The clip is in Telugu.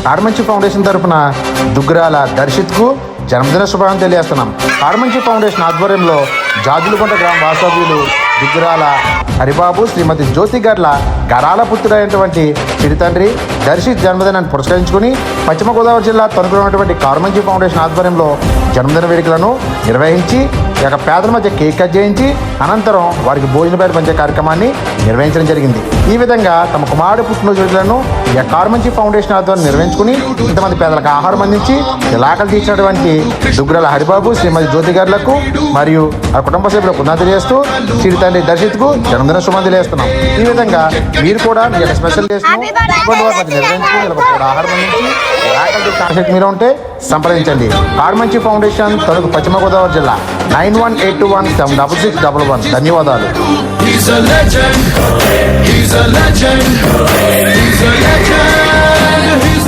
కాడమంచి ఫౌండేషన్ తరపున దుగ్గరాల దర్శిత్కు జన్మదిన శుభాకాంక్షలు తెలియజేస్తున్నాం. కాడమంచి ఫౌండేషన్ ఆధ్వర్యంలో జాజులగుంట గ్రామ వాస్తవ్యులు దుగ్గరాల హరిబాబు శ్రీమతి జ్యోతి గర్ల గరాల పుత్రుడైనటువంటి చిరుతండ్రి దర్శిత్ జన్మదినాన్ని పురస్కరించుకుని పశ్చిమ గోదావరి జిల్లా తణుకులో ఉన్నటువంటి కాడమంచి ఫౌండేషన్ ఆధ్వర్యంలో జన్మదిన వేడుకలను నిర్వహించి ఈ యొక్క పేదల మధ్య కేక్ కట్ చేయించి అనంతరం వారికి భోజన బయట పంచే కార్యక్రమాన్ని నిర్వహించడం జరిగింది. ఈ విధంగా తమ కుమారుడు పుట్టినరోజు వేడుకలను ఈ కాడమంచి ఫౌండేషన్ ఆధ్వర్యం నిర్వహించుకుని ఇంతమంది పేదలకు ఆహారం అందించి ఇలాకలు తీర్చినటువంటి దుగ్గరాల హరిబాబు శ్రీమతి జ్యోతి గారులకు మరియు ఆ కుటుంబ సభ్యులకు పునాది తెలియజేస్తూ చిరుతండ్రి దర్శిత్కు జన్మదిన శుభాకాంక్షలు తెలియజేస్తున్నాం. ఈ విధంగా మీరు కూడా మీ యొక్క స్పెషల్ డేస్ నిర్వహించుకుని ఆహారం అందించి ఇలాకలు ఆసక్తి మీరు ఉంటే సంప్రదించండి. కాడమంచి ఫౌండేషన్ తణుకు పశ్చిమ గోదావరి జిల్లా 9182176611. ధన్యవాదాలు. He's a legend. He's a legend. He's a legend.